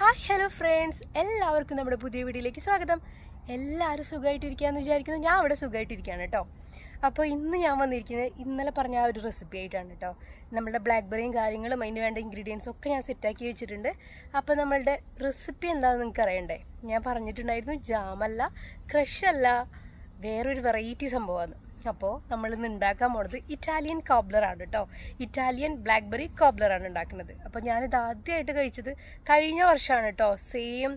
Hi hello friends, എല്ലാവർക്കും നമ്മുടെ പുതിയ വീഡിയോയിലേക്ക് സ്വാഗതം. എല്ലാവരും സുഖമായിട്ടിരിക്കുകയെന്ന് വിചാരിക്കുന്നത്. ഞാൻ ഇവിടെ സുഖമായിട്ടിരിക്കുകയാണ് കേട്ടോ. അപ്പോൾ ഇന്ന് ഞാൻ വന്നിരിക്കുന്നത് ഇന്നലെ പറഞ്ഞ ആ ഒരു റെസിപ്പി ആയിട്ടാണ് കേട്ടോ. നമ്മളുടെ ബ്ലാക്ക്ബെറിയും കാര്യങ്ങളും അതിന് വേണ്ട ഇൻഗ്രീഡിയൻസും ഒക്കെ ഞാൻ സെറ്റാക്കി വെച്ചിട്ടുണ്ട്. അപ്പോൾ നമ്മളുടെ റെസിപ്പി എന്താണെന്ന് നിങ്ങൾക്ക് അറിയണ്ടേ? ഞാൻ പറഞ്ഞിട്ടുണ്ടായിരുന്നു ജാമല്ല, ക്രഷല്ല, വേറൊരു വെറൈറ്റി സംഭവമാണ്. അപ്പോൾ നമ്മളിന്ന് ഉണ്ടാക്കാൻ പോണത് ഇറ്റാലിയൻ കോബ്ലറാണ് കേട്ടോ. ഇറ്റാലിയൻ ബ്ലാക്ക്ബെറി കോബ്ലറാണ് ഉണ്ടാക്കുന്നത്. അപ്പോൾ ഞാനിത് ആദ്യമായിട്ട് കഴിച്ചത് കഴിഞ്ഞ വർഷമാണ് കേട്ടോ. സെയിം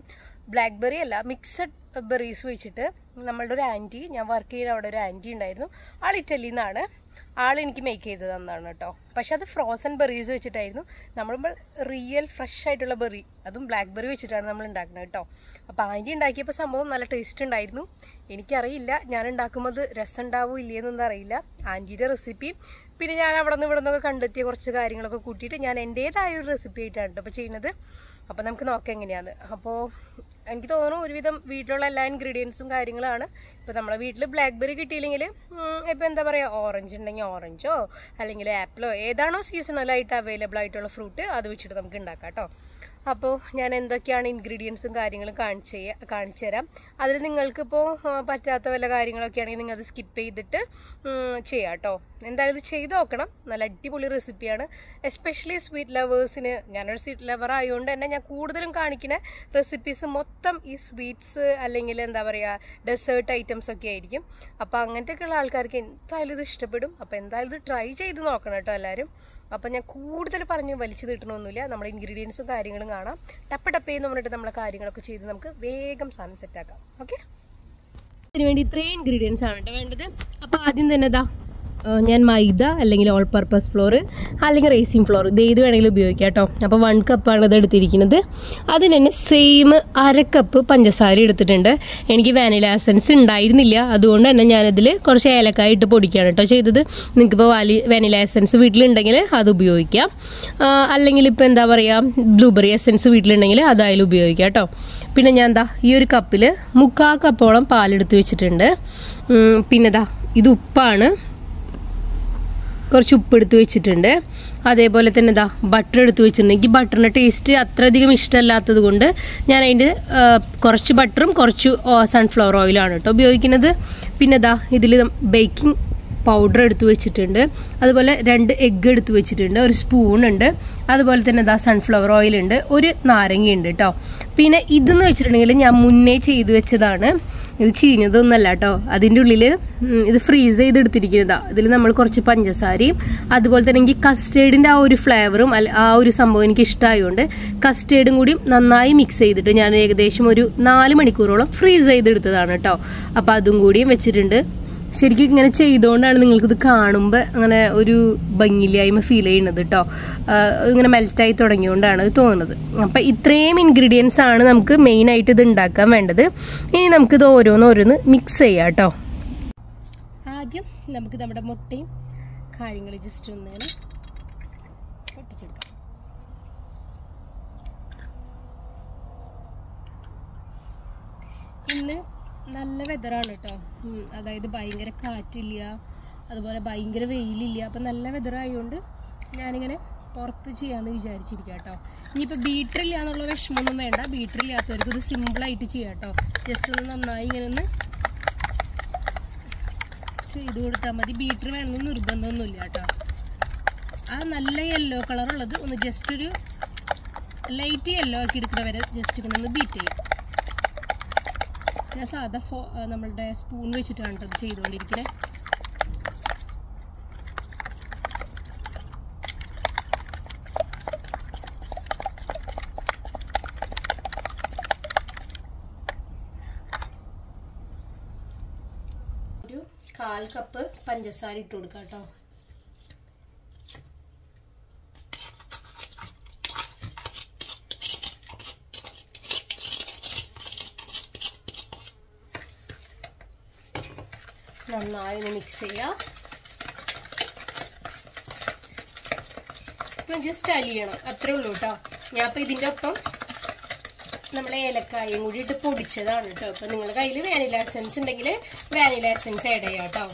ബ്ലാക്ക്ബെറി അല്ല, മിക്സഡ് ബെറീസ് വെച്ചിട്ട് നമ്മളുടെ ഒരു ആൻറ്റി, ഞാൻ വർക്ക് ചെയ്യുന്ന അവിടെ ഒരു ആൻറ്റി ഉണ്ടായിരുന്നു. ആൾ ഇറ്റലിയിൽ നിന്നാണ്. ആൾ എനിക്ക് മേക്ക് ചെയ്ത് തന്നതാണ് കേട്ടോ. പക്ഷെ അത് ഫ്രോസൺ ബെറീസ് വെച്ചിട്ടായിരുന്നു. നമ്മൾ റിയൽ ഫ്രഷ് ആയിട്ടുള്ള ബെറി, അതും ബ്ലാക്ക്ബെറി വെച്ചിട്ടാണ് നമ്മൾ ഉണ്ടാക്കുന്നത് കേട്ടോ. അപ്പോൾ ആൻറ്റി ഉണ്ടാക്കിയപ്പോൾ സംഭവം നല്ല ടേസ്റ്റ് ഉണ്ടായിരുന്നു. എനിക്കറിയില്ല ഞാൻ ഉണ്ടാക്കുമ്പോൾ രസം ഉണ്ടാവും ഇല്ലയെന്നൊന്നും അറിയില്ല. ആൻറ്റിയുടെ റെസിപ്പി പിന്നെ ഞാൻ അവിടെ നിന്ന് ഇവിടെ നിന്നൊക്കെ കണ്ടെത്തിയ കുറച്ച് കാര്യങ്ങളൊക്കെ കൂട്ടിയിട്ട് ഞാൻ എൻ്റേതായ ഒരു റെസിപ്പി ആയിട്ടാണ് കേട്ടോ ഇപ്പോൾ ചെയ്യുന്നത്. അപ്പോൾ നമുക്ക് നോക്കാം എങ്ങനെയാണ്. അപ്പോൾ എനിക്ക് തോന്നുന്നു ഒരുവിധം വീട്ടിലുള്ള എല്ലാ ഇൻഗ്രീഡിയൻസും കാര്യങ്ങളാണ്. ഇപ്പോൾ നമ്മളെ വീട്ടിൽ ബ്ലാക്ക്ബെറി കിട്ടിയില്ലെങ്കിൽ ഇപ്പോൾ എന്താ പറയുക, ഓറഞ്ച് ഉണ്ടെങ്കിൽ ഓറഞ്ചോ അല്ലെങ്കിൽ ആപ്പിളോ ഏതാണോ സീസണലായിട്ട് അവൈലബിൾ ആയിട്ടുള്ള ഫ്രൂട്ട് അത് വെച്ചിട്ട് നമുക്ക് ഉണ്ടാക്കാം കേട്ടോ. അപ്പോൾ ഞാൻ എന്തൊക്കെയാണ് ഇൻഗ്രീഡിയൻസും കാര്യങ്ങളും കാണിച്ചു തരാം. അതിൽ നിങ്ങൾക്കിപ്പോൾ പറ്റാത്ത വല്ല കാര്യങ്ങളൊക്കെ ആണെങ്കിൽ നിങ്ങൾ അത് സ്കിപ്പ് ചെയ്തിട്ട് ചെയ്യാം കേട്ടോ. എന്തായാലും ഇത് ചെയ്ത് നോക്കണം. നല്ല അടിപൊളി റെസിപ്പിയാണ്. എസ്പെഷ്യലി സ്വീറ്റ് ലവേഴ്സിന്. ഞാനൊരു സ്വീറ്റ് ലവർ ആയതുകൊണ്ട് തന്നെ ഞാൻ കൂടുതലും കാണിക്കുന്ന റെസിപ്പീസ് മൊത്തം ഈ സ്വീറ്റ്സ് അല്ലെങ്കിൽ എന്താ പറയുക ഡെസേർട്ട് ഐറ്റംസ് ഒക്കെ ആയിരിക്കും. അപ്പോൾ അങ്ങനത്തെയൊക്കെയുള്ള ആൾക്കാർക്ക് എന്തായാലും ഇത് ഇഷ്ടപ്പെടും. അപ്പോൾ എന്തായാലും ഇത് ട്രൈ ചെയ്ത് നോക്കണം കേട്ടോ എല്ലാവരും. അപ്പം ഞാൻ കൂടുതൽ പറഞ്ഞ് വലിച്ചു തീട്ടണമൊന്നുമില്ല. നമ്മുടെ ഇൻഗ്രീഡിയൻസും കാര്യങ്ങളും കാണാം. ടപ്പേന്ന് പറഞ്ഞിട്ട് നമ്മളെ കാര്യങ്ങളൊക്കെ ചെയ്ത് നമുക്ക് വേഗം സാധനം സെറ്റാക്കാം. ഓക്കെ, അതിന് വേണ്ടി ഇത്രയും ഇൻഗ്രീഡിയൻസ് ആണ് കേട്ടോ വേണ്ടത്. അപ്പോൾ ആദ്യം തന്നെ ഞാൻ മൈദ അല്ലെങ്കിൽ ഓൾ പർപ്പസ് ഫ്ലോർ അല്ലെങ്കിൽ റേസിംഗ് ഫ്ലോർ ഇത് വേണമെങ്കിലും ഉപയോഗിക്കാം കേട്ടോ. അപ്പോൾ 1 കപ്പാണ് ഇത് എടുത്തിരിക്കുന്നത്. അതിന് തന്നെ സെയിം 1/2 കപ്പ് പഞ്ചസാര എടുത്തിട്ടുണ്ട്. എനിക്ക് വാനില എസൻസ് ഉണ്ടായിരുന്നില്ല, അതുകൊണ്ട് തന്നെ ഞാനതിൽ കുറച്ച് ഏലക്കായ ഇട്ട് പൊടിക്കുകയാണ് കേട്ടോ ചെയ്തത്. നിങ്ങൾക്കിപ്പോൾ വാനില എസൻസ് വീട്ടിലുണ്ടെങ്കിൽ അത് ഉപയോഗിക്കാം. അല്ലെങ്കിൽ ഇപ്പോൾ എന്താ പറയുക ബ്ലൂബെറി എസൻസ് വീട്ടിലുണ്ടെങ്കിൽ അതായാലും ഉപയോഗിക്കാം കേട്ടോ. പിന്നെ ഞാൻ ഈ ഒരു കപ്പിൽ 3/4 കപ്പോളം പാലെടുത്ത് വെച്ചിട്ടുണ്ട്. പിന്നെ ഇത് ഉപ്പാണ്, കുറച്ച് ഉപ്പ് എടുത്ത് വെച്ചിട്ടുണ്ട്. അതേപോലെ തന്നെ ബട്ടർ എടുത്ത് വെച്ചിട്ടുണ്ട്. എനിക്ക് ബട്ടറിൻ്റെ ടേസ്റ്റ് അത്രയധികം ഇഷ്ടമല്ലാത്തത് കൊണ്ട് ഞാൻ അതിൻ്റെ കുറച്ച് ബട്ടറും കുറച്ച് സൺഫ്ലവർ ഓയിലാണ് കേട്ടോ ഉപയോഗിക്കുന്നത്. പിന്നെ ഇതിൽ ബേക്കിംഗ് പൗഡർ എടുത്ത് വെച്ചിട്ടുണ്ട്. അതുപോലെ 2 എഗ്ഗ് എടുത്ത് വെച്ചിട്ടുണ്ട്. ഒരു സ്പൂണുണ്ട്. അതുപോലെ തന്നെ സൺഫ്ലവർ ഓയിലുണ്ട്. ഒരു നാരങ്ങയുണ്ട് കേട്ടോ. പിന്നെ ഇതെന്ന് വെച്ചിട്ടുണ്ടെങ്കിൽ ഞാൻ മുന്നേ ചെയ്ത് വെച്ചതാണ്. ഇത് ചീഞ്ഞതൊന്നല്ല കേട്ടോ. അതിൻ്റെ ഉള്ളിൽ ഇത് ഫ്രീസ് ചെയ്തെടുത്തിരിക്കുന്നതാണ്. ഇതിൽ നമ്മൾ കുറച്ച് പഞ്ചസാരയും അതുപോലെ തന്നെ എനിക്ക് കസ്റ്റേർഡിൻ്റെ ആ ഒരു ഫ്ലേവറും ആ ഒരു സംഭവം എനിക്ക് ഇഷ്ടമായതുകൊണ്ട് കസ്റ്റേർഡും കൂടി നന്നായി മിക്സ് ചെയ്തിട്ട് ഞാൻ ഏകദേശം ഒരു 4 മണിക്കൂറോളം ഫ്രീസ് ചെയ്തെടുത്തതാണ് കേട്ടോ. അപ്പോൾ അതും കൂടിയും വെച്ചിട്ടുണ്ട്. ശരിക്കും ഇങ്ങനെ ചെയ്തുകൊണ്ടാണ് നിങ്ങൾക്കിത് കാണുമ്പോൾ അങ്ങനെ ഒരു ഭംഗിയില്ലായ്മ ഫീൽ ചെയ്യുന്നത് കേട്ടോ. ഇങ്ങനെ മെൽറ്റായി തുടങ്ങിയോണ്ടാണ് ഇത് തോന്നുന്നത്. അപ്പം ഇത്രയും ഇൻഗ്രീഡിയൻസ് ആണ് നമുക്ക് മെയിനായിട്ട് ഇത് ഉണ്ടാക്കാൻ വേണ്ടത്. ഇനി നമുക്കിത് ഓരോന്ന് മിക്സ് ചെയ്യാം കേട്ടോ. ആദ്യം നമുക്ക് നമ്മുടെ മുട്ടയും കാര്യങ്ങൾ ജസ്റ്റ് ഒന്നിങ്ങനെ പൊട്ടിച്ചെടുക്കാം. ഇന്ന് നല്ല വെതറാണ് കേട്ടോ. അതായത് ഭയങ്കര കാറ്റില്ല, അതുപോലെ ഭയങ്കര വെയിലില്ല. അപ്പം നല്ല വെതറായതുകൊണ്ട് ഞാനിങ്ങനെ പുറത്ത് ചെയ്യാമെന്ന് വിചാരിച്ചിരിക്കുക കേട്ടോ. ഇനിയിപ്പോൾ ബീറ്ററില്ല എന്നുള്ള വിഷമമൊന്നും വേണ്ട. ബീറ്ററില്ലാത്തവർക്ക് ഇത് സിമ്പിളായിട്ട് ചെയ്യാം കേട്ടോ. ജസ്റ്റ് ഒന്ന് നന്നായി ഇങ്ങനെ ഒന്ന് ചെയ്ത് കൊടുത്താൽ മതി. ബീറ്റർ വേണമെന്ന് നിർബന്ധമൊന്നുമില്ല കേട്ടോ. ആ നല്ല യെല്ലോ കളറുള്ളത് ഒന്ന് ജസ്റ്റ് ഒരു ലൈറ്റ് യെല്ലോ ആക്കി എടുക്കുന്ന വരെ ജസ്റ്റ് ഇങ്ങനെ ഒന്ന് ബീറ്റ് ചെയ്യാം. ഞാൻ സാധാ നമ്മളുടെ സ്പൂൺ വെച്ചിട്ടാണ് കേട്ടോ ചെയ്തുകൊണ്ടിരിക്കുന്നത്. ഒരു 1/4 കപ്പ് പഞ്ചസാര ഇട്ട് കൊടുക്കാം കേട്ടോ. നന്നായി ഒന്ന് മിക്സ് ചെയ്യാം. ജസ്റ്റ് അലിയണം, അത്രേ ഉള്ളൂ കേട്ടോ. ഞാൻ ഇപ്പോൾ ഇതിൻ്റെ ഒപ്പം നമ്മളെ ഏലക്കായും കൂടി ഇട്ട് പൊടിച്ചതാണ് കേട്ടോ. അപ്പോൾ നിങ്ങളുടെ കയ്യിൽ വാനില എസൻസ് ഉണ്ടെങ്കിൽ വാനില എസൻസ് ആഡ് ചെയ്യാം കേട്ടോ.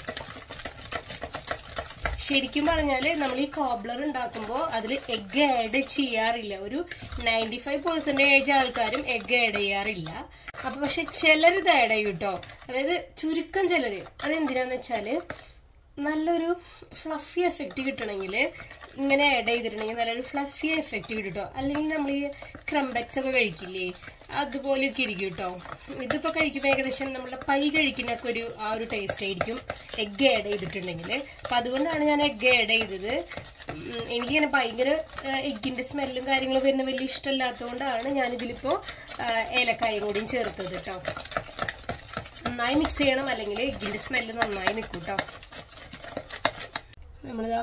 ശരിക്കും പറഞ്ഞാൽ നമ്മൾ ഈ കോബ്ലർ ഉണ്ടാക്കുമ്പോൾ അതിൽ എഗ്ഗ് ആഡ് ചെയ്യാറില്ല. ഒരു 95% ആൾക്കാരും എഗ്ഗ് ആഡ് ചെയ്യാറില്ല. അപ്പൊ പക്ഷെ ചിലരിത് ആഡ് ചെയ്യും കേട്ടോ. അതായത് ചുരുക്കം ചിലര്. അതെന്തിനാന്ന് വെച്ചാല് നല്ലൊരു ഫ്ലഫി എഫക്റ്റ് കിട്ടണമെങ്കിൽ ഇങ്ങനെ ആഡ് ചെയ്തിട്ടുണ്ടെങ്കിൽ നല്ലൊരു ഫ്ലഫി എഫക്റ്റ് കിട്ടും കേട്ടോ. അല്ലെങ്കിൽ നമ്മൾ ഈ ക്രംബറ്റ്സ് ഒക്കെ കഴിക്കില്ലേ, അതുപോലെയൊക്കെ ഇരിക്കും കേട്ടോ. ഇതിപ്പോൾ കഴിക്കുമ്പോൾ ഏകദേശം നമ്മുടെ പൈ കഴിക്കുന്നൊക്കെ ആ ഒരു ടേസ്റ്റ് ആയിരിക്കും എഗ്ഗ് ആഡ് ചെയ്തിട്ടുണ്ടെങ്കിൽ. അപ്പം അതുകൊണ്ടാണ് ഞാൻ എഗ്ഗ് ആഡ് ചെയ്തത്. എനിക്കിങ്ങനെ ഭയങ്കര എഗ്ഗിൻ്റെ സ്മെല്ലും കാര്യങ്ങളും വരുന്ന വലിയ ഇഷ്ടമില്ലാത്തതുകൊണ്ടാണ് ഞാനിതിലിപ്പോൾ ഏലക്കായും കൂടിയും ചേർത്തത് കേട്ടോ. നന്നായി മിക്സ് ചെയ്യണം, അല്ലെങ്കിൽ എഗ്ഗിൻ്റെ സ്മെല്ല് നന്നായി നിൽക്കും കേട്ടോ. നമ്മളിതാ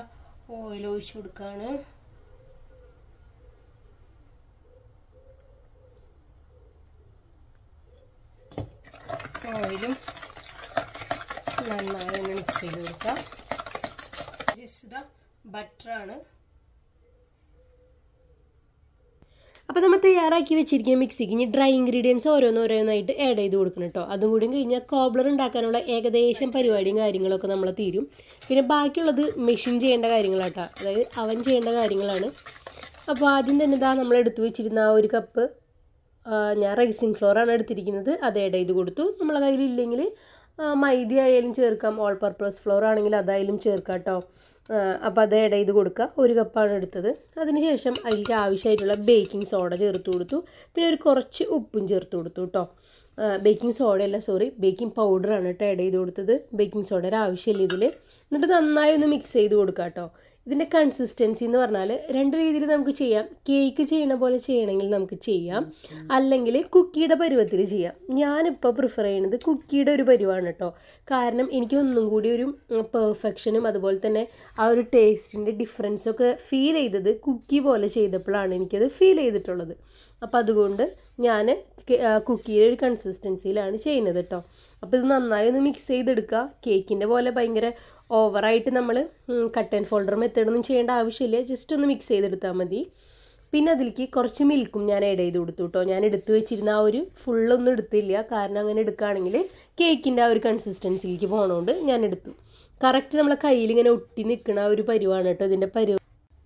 ഓയിൽ ഒഴിച്ചു കൊടുക്കുകയാണ്. ഓയിലും നന്നായി ഒന്ന് മിക്സ് ചെയ്ത് കൊടുക്കാം. ജസ്റ്റ് ഇതാ ബട്ടറാണ്. അപ്പോൾ നമ്മൾ തയ്യാറാക്കി വെച്ചിരിക്കുന്ന മിക്സിക്ക് ഇനി ഡ്രൈ ഇൻഗ്രീഡിയൻസ് ഓരോന്നോരോന്നായിട്ട് ആഡ് ചെയ്ത് കൊടുക്കണം കേട്ടോ. അതും കൂടി കഴിഞ്ഞാൽ കോബ്ലർ ഉണ്ടാക്കാനുള്ള ഏകദേശം പരിപാടിയും കാര്യങ്ങളൊക്കെ നമ്മൾ തീരും. പിന്നെ ബാക്കിയുള്ളത് മെഷീൻ ചെയ്യേണ്ട കാര്യങ്ങളാട്ടോ, അതായത് അവൻ ചെയ്യേണ്ട കാര്യങ്ങളാണ്. അപ്പോൾ ആദ്യം തന്നെ ഇതാ നമ്മൾ എടുത്തു വെച്ചിരുന്ന ആ ഒരു കപ്പ് ഞാൻ റൈസിൻ ഫ്ലോറാണ് എടുത്തിരിക്കുന്നത്, അത് ആഡ് ചെയ്ത് കൊടുത്തു. നമ്മളെ കയ്യിലില്ലെങ്കിൽ മൈദ ആയാലും ചേർക്കാം, ഓൾ പർപ്പസ് ഫ്ലോർ ആണെങ്കിൽ അതായാലും ചേർക്കാം കേട്ടോ. അപ്പോൾ അത് ആഡ് ചെയ്ത് കൊടുക്കുക. ഒരു കപ്പാണ് എടുത്തത്. അതിനുശേഷം അതിലേക്ക് ആവശ്യമായിട്ടുള്ള ബേക്കിംഗ് സോഡ ചേർത്ത് കൊടുത്തു. പിന്നെ ഒരു കുറച്ച് ഉപ്പും ചേർത്ത് കൊടുത്തു കേട്ടോ. ബേക്കിംഗ് സോഡയല്ല, സോറി, ബേക്കിംഗ് പൗഡറാണ് കേട്ടോ ആഡ് ചെയ്ത് കൊടുത്തത്. ബേക്കിംഗ് സോഡയുടെ ആവശ്യമില്ല ഇതിൽ. എന്നിട്ട് നന്നായി ഒന്ന് മിക്സ് ചെയ്ത് കൊടുക്കുക കേട്ടോ. ഇതിൻ്റെ കൺസിസ്റ്റൻസി എന്ന് പറഞ്ഞാൽ രണ്ട് രീതിയിൽ നമുക്ക് ചെയ്യാം. കേക്ക് ചെയ്യണ പോലെ ചെയ്യണമെങ്കിൽ നമുക്ക് ചെയ്യാം, അല്ലെങ്കിൽ കുക്കിയുടെ പരുവത്തിൽ ചെയ്യാം. ഞാനിപ്പോൾ പ്രിഫർ ചെയ്യുന്നത് കുക്കിയുടെ ഒരു പരുവാണ് കേട്ടോ. കാരണം എനിക്ക് ഒന്നും കൂടി ഒരു പെർഫെക്ഷനും അതുപോലെ തന്നെ ആ ഒരു ടേസ്റ്റിൻ്റെ ഡിഫറൻസൊക്കെ ഫീൽ ചെയ്തത് കുക്കി പോലെ ചെയ്തപ്പോഴാണ് എനിക്കത് ഫീൽ ചെയ്തിട്ടുള്ളത്. അപ്പോൾ അതുകൊണ്ട് ഞാൻ കുക്കിയുടെ ഒരു കൺസിസ്റ്റൻസിയിലാണ് ചെയ്യുന്നത് കേട്ടോ. അപ്പോൾ ഇത് നന്നായി ഒന്ന് മിക്സ് ചെയ്തെടുക്കുക. കേക്കിൻ്റെ പോലെ ഭയങ്കര ഓവറായിട്ട് നമ്മൾ കട്ട് ആൻഡ് ഫോൾഡർ മെത്തേഡൊന്നും ചെയ്യേണ്ട ആവശ്യമില്ല. ജസ്റ്റ് ഒന്ന് മിക്സ് ചെയ്തെടുത്താൽ മതി. പിന്നെ അതിലേക്ക് കുറച്ച് മിൽക്കും ഞാൻ ആഡ് ചെയ്ത് കൊടുത്തു കേട്ടോ. ഞാൻ എടുത്തു വെച്ചിരുന്ന ആ ഒരു ഫുള്ളൊന്നും എടുത്തില്ല, കാരണം അങ്ങനെ എടുക്കുകയാണെങ്കിൽ കേക്കിൻ്റെ ആ ഒരു കൺസിസ്റ്റൻസിയിലേക്ക് പോകണോണ്ട് ഞാൻ എടുത്തു. കറക്റ്റ് നമ്മളെ കയ്യിൽ ഇങ്ങനെ ഒട്ടി നിൽക്കുന്ന ആ ഒരു പരുവാണ് കേട്ടോ ഇതിൻ്റെ പരുവ്.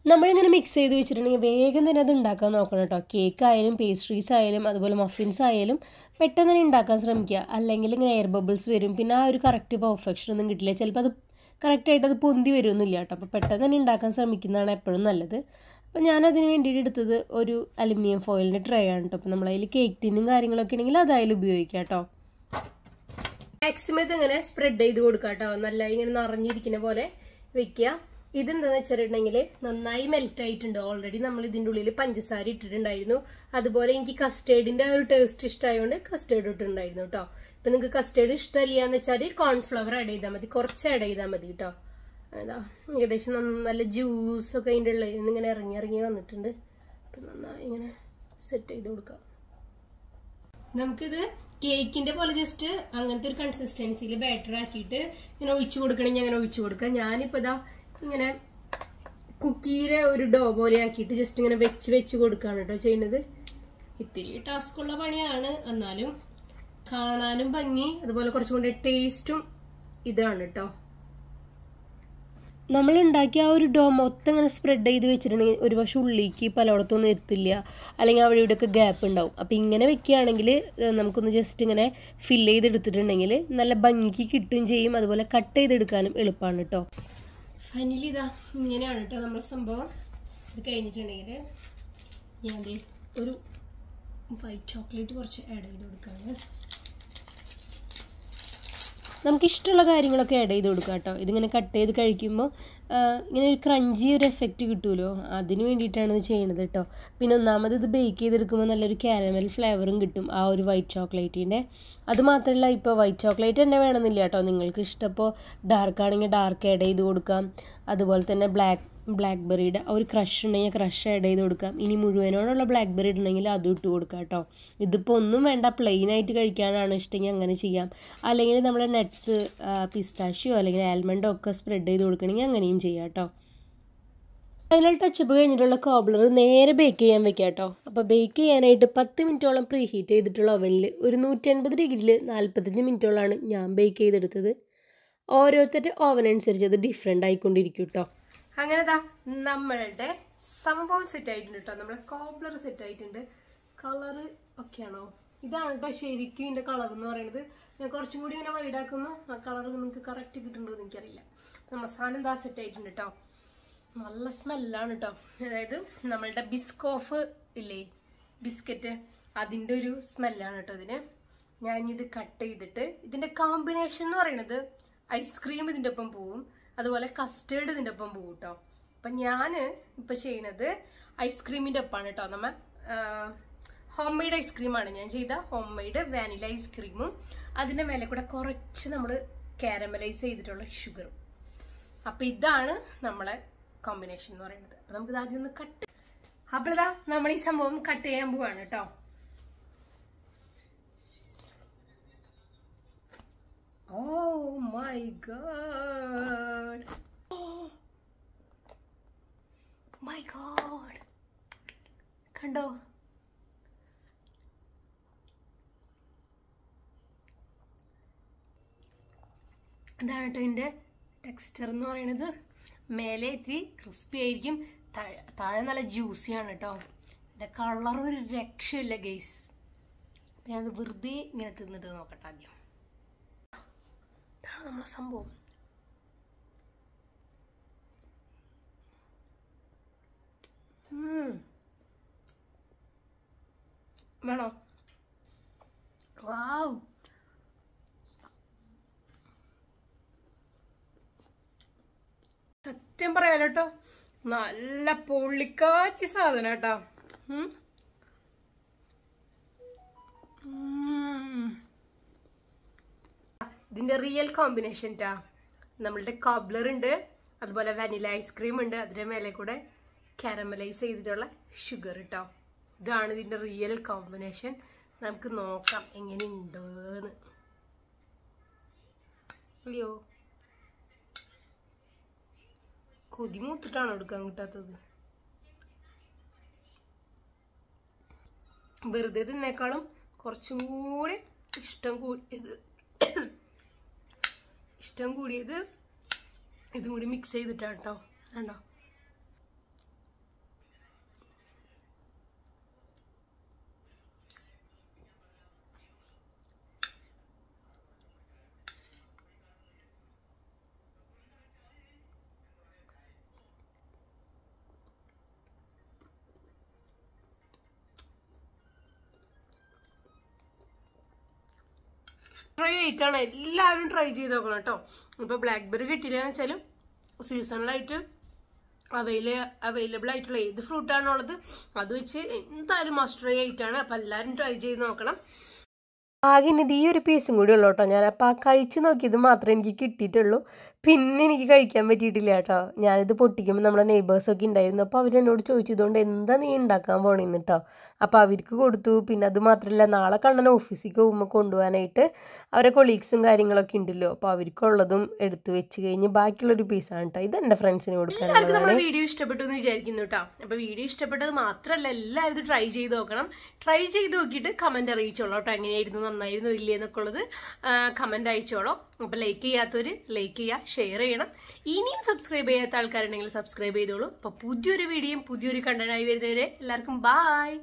നമ്മളിങ്ങനെ മിക്സ് ചെയ്ത് വെച്ചിട്ടുണ്ടെങ്കിൽ വേഗം തന്നെ അത് ഉണ്ടാക്കാൻ നോക്കണം കേട്ടോ. കേക്ക് ആയാലും പേസ്ട്രീസ് ആയാലും അതുപോലെ മഫിൻസ് ആയാലും പെട്ടെന്ന് തന്നെ ഉണ്ടാക്കാൻ ശ്രമിക്കുക. അല്ലെങ്കിൽ ഇങ്ങനെ എയർ ബബിൾസ് വരും, പിന്നെ ആ ഒരു കറക്റ്റ് പെർഫെക്ഷൻ ഒന്നും കിട്ടില്ല. ചിലപ്പോൾ അത് കറക്റ്റായിട്ട് അത് പൊന്തി വരുമൊന്നുമില്ല കേട്ടോ. അപ്പോൾ പെട്ടെന്ന് തന്നെ ഉണ്ടാക്കാൻ ശ്രമിക്കുന്നതാണ് എപ്പോഴും നല്ലത്. അപ്പോൾ ഞാനതിന് വേണ്ടിയിട്ട് എടുത്തത് ഒരു അലുമിനിയം ഫോയിലിൻ്റെ ട്രേ ആണ് കേട്ടോ. അപ്പോൾ നമ്മളതിൽ കേക്ക് ടിന്നും കാര്യങ്ങളൊക്കെ ഉണ്ടെങ്കിൽ അതായാലും ഉപയോഗിക്കാം കേട്ടോ. മാക്സിമം ഇതിങ്ങനെ സ്പ്രെഡ് ചെയ്ത് കൊടുക്കുക കേട്ടോ. നല്ല ഇങ്ങനെ നിറഞ്ഞിരിക്കുന്ന പോലെ വെക്കുക. ഇതെന്താണെന്ന് വെച്ചിട്ടുണ്ടെങ്കിൽ നന്നായി മെൽറ്റ് ആയിട്ടുണ്ട്. ഓൾറെഡി നമ്മൾ ഇതിൻ്റെ ഉള്ളിൽ പഞ്ചസാര ഇട്ടിട്ടുണ്ടായിരുന്നു. അതുപോലെ എനിക്ക് കസ്റ്റേർഡിൻ്റെ ഒരു ടേസ്റ്റ് ഇഷ്ടമായതുകൊണ്ട് കസ്റ്റേർഡ് ഇട്ടിട്ടുണ്ടായിരുന്നു കേട്ടോ. ഇപ്പം നിങ്ങൾക്ക് കസ്റ്റേർഡ് ഇഷ്ടമില്ല എന്ന് വെച്ചാൽ കോൺഫ്ലവർ ആഡ് ചെയ്താൽ മതി, കുറച്ച് ആഡ് ചെയ്താൽ മതി കേട്ടോ. അതാ ഏകദേശം നല്ല ജ്യൂസൊക്കെ അതിൻ്റെ ഉള്ളിൽ നിന്ന് ഇങ്ങനെ ഇറങ്ങി വന്നിട്ടുണ്ട്. അപ്പം നന്നായി ഇങ്ങനെ സെറ്റ് ചെയ്ത് കൊടുക്കാം. നമുക്കിത് കേക്കിൻ്റെ പോലെ ജസ്റ്റ് അങ്ങനത്തെ ഒരു കൺസിസ്റ്റൻസിയിൽ ബാറ്റർ ആക്കിയിട്ട് ഇങ്ങനെ ഒഴിച്ചു കൊടുക്കണമെങ്കിൽ അങ്ങനെ ഒഴിച്ചു കൊടുക്കാം. ഞാനിപ്പോൾ ഇതാ ഇങ്ങനെ കുക്കീരെ ഒരു ഡോ പോലെ ആക്കിയിട്ട് ജസ്റ്റ് ഇങ്ങനെ വെച്ച് കൊടുക്കുകയാണ് കേട്ടോ ചെയ്യുന്നത്. ഇത്തിരി ടാസ്കുള്ള പണിയാണ്, എന്നാലും കാണാനും ഭംഗി അതുപോലെ കുറച്ചും കൂടി ടേസ്റ്റും ഇതാണ് കേട്ടോ. നമ്മൾ ഉണ്ടാക്കിയ ആ ഒരു ഡോ മൊത്തം ഇങ്ങനെ സ്പ്രെഡ് ചെയ്ത് വെച്ചിട്ടുണ്ടെങ്കിൽ ഒരു പക്ഷേ ഉള്ളിലേക്ക് പലയിടത്തൊന്നും എത്തില്ല, അല്ലെങ്കിൽ അവിടെ ഇവിടെയൊക്കെ ഗ്യാപ്പ് ഉണ്ടാവും. അപ്പോൾ ഇങ്ങനെ വെക്കുകയാണെങ്കിൽ നമുക്കൊന്ന് ജസ്റ്റ് ഇങ്ങനെ ഫില്ല് ചെയ്തെടുത്തിട്ടുണ്ടെങ്കിൽ നല്ല ഭംഗിക്ക് കിട്ടുകയും ചെയ്യും, അതുപോലെ കട്ട് ചെയ്തെടുക്കാനും എളുപ്പമാണ് കേട്ടോ. ഫൈനലി ഇതാ ഇങ്ങനെയാണ് കേട്ടോ നമ്മുടെ സംഭവം. ഇത് കഴിഞ്ഞിട്ടുണ്ടെങ്കിൽ ഞാൻ ഒരു വൈറ്റ് ചോക്ലേറ്റ് കുറച്ച് ആഡ് ചെയ്ത് കൊടുക്കുകയാണ്. നമുക്കിഷ്ടമുള്ള കാര്യങ്ങളൊക്കെ ആഡ് ചെയ്ത് കൊടുക്കാം കേട്ടോ. ഇതിങ്ങനെ കട്ട് ചെയ്ത് കഴിക്കുമ്പോൾ ഇങ്ങനെ ഒരു ക്രഞ്ചി ഒരു എഫക്റ്റ് കിട്ടുമല്ലോ, അതിന് വേണ്ടിയിട്ടാണ് ഇത് ചെയ്യുന്നത് കേട്ടോ. പിന്നെ ഒന്നാമത് ഇത് ബേക്ക് ചെയ്തെടുക്കുമ്പോൾ നല്ലൊരു കാരമൽ ഫ്ലേവറും കിട്ടും ആ ഒരു വൈറ്റ് ചോക്ലേറ്റിൻ്റെ. അതുമാത്രമല്ല ഇപ്പോൾ വൈറ്റ് ചോക്ലേറ്റ് തന്നെ വേണമെന്നില്ല കേട്ടോ. നിങ്ങൾക്ക് ഇഷ്ടപ്പോൾ ഡാർക്ക് ആണെങ്കിൽ ഡാർക്ക് ആഡ് ചെയ്ത് കൊടുക്കാം. അതുപോലെ തന്നെ ബ്ലാക്ക്ബെറിയുടെ ഒരു ക്രഷ് ഉണ്ടെങ്കിൽ ക്രഷ് ആഡ് ചെയ്ത് കൊടുക്കാം. ഇനി മുഴുവനോടുള്ള ബ്ലാക്ക്ബെറി ഇടണമെങ്കിൽ അതും ഇട്ട് കൊടുക്കാം കേട്ടോ. ഇതിപ്പോൾ ഒന്നും വേണ്ട, പ്ലെയിൻ ആയിട്ട് കഴിക്കാനാണ് ഇഷ്ടമെങ്കിൽ അങ്ങനെ ചെയ്യാം. അല്ലെങ്കിൽ നമ്മുടെ നട്ട്സ് പിസ്താഷ്യോ അല്ലെങ്കിൽ ആൽമണ്ടോ ഒക്കെ സ്പ്രെഡ് ചെയ്ത് കൊടുക്കണമെങ്കിൽ അങ്ങനെയും ചെയ്യാം കേട്ടോ. ഫൈനൽ ടച്ചപ്പ് കഴിഞ്ഞിട്ടുള്ള കോബ്ലർ നേരെ ബേക്ക് ചെയ്യാൻ വെക്കാം കേട്ടോ. അപ്പോൾ ബേക്ക് ചെയ്യാനായിട്ട് 10 മിനിറ്റോളം പ്രീ ഹീറ്റ് ചെയ്തിട്ടുള്ള ഓവനിൽ ഒരു 180 ഡിഗ്രിയിൽ 45 മിനിറ്റോളാണ് ഞാൻ ബേക്ക് ചെയ്തെടുത്തത്. ഓരോരുത്തരുടെ ഓവൻ അനുസരിച്ച് അത് ഡിഫറെൻ്റ് ആയിക്കൊണ്ടിരിക്കും കേട്ടോ. അങ്ങനെ നമ്മളുടെ സംഭവം സെറ്റ് ആയിട്ടുണ്ട് കേട്ടോ. നമ്മുടെ കോബ്ലർ സെറ്റ് ആയിട്ടുണ്ട്. കളറ് ഒക്കെയാണോ? ഇതാണ് കേട്ടോ ശരിക്കും ഇതിൻ്റെ കളർ എന്ന് പറയുന്നത്. ഞാൻ കുറച്ചും കൂടി ഇങ്ങനെ വൈഡാക്കുന്നു. ആ കളർ നിങ്ങൾക്ക് കറക്റ്റ് കിട്ടുന്നുണ്ടോ എന്ന് എനിക്കറിയില്ല. നമ്മുടെ സാധനം സെറ്റ് ആയിട്ടുണ്ട് കേട്ടോ. നല്ല സ്മെല്ലാണ് കേട്ടോ. അതായത് നമ്മളുടെ ബിസ്കോഫ് ഇല്ലേ, ബിസ്ക്കറ്റ്, അതിൻ്റെ ഒരു സ്മെല്ലാണ് കേട്ടോ ഇതിന്. ഞാനിത് കട്ട് ചെയ്തിട്ട് ഇതിൻ്റെ കോമ്പിനേഷൻ എന്ന് പറയുന്നത് ഐസ്ക്രീം ഇതിൻ്റെ ഒപ്പം പോവും, അതുപോലെ കസ്റ്റേർഡ് ഇതിൻ്റെ ഒപ്പം പോവും കേട്ടോ. അപ്പം ഞാൻ ഇപ്പം ചെയ്യണത് ഐസ്ക്രീമിൻ്റെ ഒപ്പമാണ് കേട്ടോ. നമ്മൾ ഹോം മെയ്ഡ് ഐസ്ക്രീമാണ് ഞാൻ ചെയ്ത. ഹോം മെയ്ഡ് വാനില ഐസ്ക്രീമും അതിൻ്റെ മേലെ കൂടെ കുറച്ച് നമ്മൾ കാരമലൈസ് ചെയ്തിട്ടുള്ള ഷുഗറും. അപ്പം ഇതാണ് നമ്മളെ കോമ്പിനേഷൻ എന്ന് പറയുന്നത്. അപ്പം നമുക്കിത് ആദ്യം ഒന്ന് കട്ട്. അപ്പോൾ നമ്മൾ ഈ സംഭവം കട്ട് ചെയ്യാൻ പോവാണ് കേട്ടോ. Oh my god. Oh my god. കണ്ടോ? ഇതാണ് കേട്ടോ ഇതിൻ്റെ ടെക്സ്ചർ എന്ന് പറയുന്നത്. മേലെ ഇത്തിരി ക്രിസ്പി ആയിരിക്കും, താഴെ നല്ല ജ്യൂസിയാണ് കേട്ടോ. ഇതിൻ്റെ കളർ ഒരു രക്ഷയില്ല ഗൈസ്. അപ്പം ഞാനത് വെറുതെ ഇങ്ങനെ തിന്നിട്ട് നോക്കട്ടെ ആദ്യം. ഇതാണ് നമ്മളെ സംഭവം. വേണോ? വാവ്, സത്യം പറയാലോ കേട്ടോ, നല്ല പൊള്ളിക്കാച്ചി സാധനം കേട്ടോ. ഇതിൻ്റെ റിയൽ കോമ്പിനേഷൻ ട്ടാ. നമ്മളുടെ കോബ്ലർ ഉണ്ട്, അതുപോലെ വാനില ഐസ്ക്രീം ഉണ്ട്, അതിൻ്റെ മേലെ കൂടെ കാരമലൈസ് ചെയ്തിട്ടുള്ള ഷുഗർ കേട്ടോ. ഇതാണ് ഇതിൻ്റെ റിയൽ കോമ്പിനേഷൻ. നമുക്ക് നോക്കാം എങ്ങനെയുണ്ടെന്ന്. അയ്യോ, കൊതിമൂത്തിട്ടാണോ എടുക്കാൻ കിട്ടാത്തത്? വെറുതെ തിന്നേക്കാളും കുറച്ചും കൂടി ഇഷ്ടം കൂടിയത് ഇതും കൂടി മിക്സ് ചെയ്തിട്ടാണ് കേട്ടോ. കണ്ടോ? ട്രൈ ആയിട്ടാണ്, എല്ലാവരും ട്രൈ ചെയ്ത് നോക്കണം കേട്ടോ. ഇപ്പോൾ ബ്ലാക്ക്ബെറി കിട്ടിയില്ലെന്ന് വെച്ചാലും സീസണലായിട്ട് അവൈലബിൾ ആയിട്ടുള്ള ഏത് ഫ്രൂട്ടാണുള്ളത് അത് വെച്ച് എന്തായാലും മസ്റ്റ് ട്രൈ ആയിട്ടാണ്. അപ്പം എല്ലാവരും ട്രൈ ചെയ്ത് നോക്കണം. ആകെ ഇത് ഈ ഒരു പീസും കൂടി ഉള്ളൂ കേട്ടോ. ഞാനപ്പോൾ ആ കഴിച്ച് നോക്കിയത് മാത്രമേ എനിക്ക് കിട്ടിയിട്ടുള്ളൂ. പിന്നെ എനിക്ക് കഴിക്കാൻ പറ്റിയിട്ടില്ല കേട്ടോ. ഞാനിത് പൊട്ടിക്കുമ്പോൾ നമ്മുടെ നെയ്ബേഴ്സൊക്കെ ഉണ്ടായിരുന്നു. അപ്പോൾ അവരെന്നോട് ചോദിച്ചതുകൊണ്ട് എന്താ നീ ഉണ്ടാക്കാൻ പോണെന്ന് കേട്ടോ. അപ്പോൾ അവർക്ക് കൊടുത്തു. പിന്നെ അത് മാത്രമല്ല, നാളെ കണ്ണൻ ഓഫീസിലേക്ക് പോകുമ്പോൾ കൊണ്ടുപോകാനായിട്ട് അവരെ കൊളീഗ്സും കാര്യങ്ങളൊക്കെ ഉണ്ടല്ലോ. അപ്പോൾ അവർക്കുള്ളതും എടുത്ത് വെച്ച് കഴിഞ്ഞ് ബാക്കിയുള്ളൊരു പീസാണ് കേട്ടോ. ഇത് എൻ്റെ ഫ്രണ്ട്സിന് കൊടുക്കാനുള്ളതാണ്. നമ്മുടെ വീഡിയോ ഇഷ്ടപ്പെട്ടു എന്ന് വിചാരിക്കുന്നു കേട്ടോ. അപ്പോൾ വീഡിയോ ഇഷ്ടപ്പെട്ടത് മാത്രമല്ല, എല്ലാവരും ഇത് ട്രൈ ചെയ്ത് നോക്കണം. ട്രൈ ചെയ്ത് നോക്കിയിട്ട് കമൻറ്റ് അറിയിച്ചോളൂ കേട്ടോ. എങ്ങനെയായിരുന്നു, നന്നായിരുന്നു ഇല്ലേ എന്നൊക്കെ ഉള്ളത് കമൻറ്റ് അയച്ചോളൂ. അപ്പോൾ ലൈക്ക് ചെയ്യാത്തവർ ലൈക്ക് ചെയ്യുക, ഷെയർ ചെയ്യണം. ഇനിയും സബ്സ്ക്രൈബ് ചെയ്യാത്ത ആൾക്കാരുണ്ടെങ്കിൽ സബ്സ്ക്രൈബ് ചെയ്തോളൂ. അപ്പോൾ പുതിയൊരു വീഡിയോയും പുതിയൊരു കണ്ടന്റായി വരുന്നവരെ എല്ലാവർക്കും ബായ്.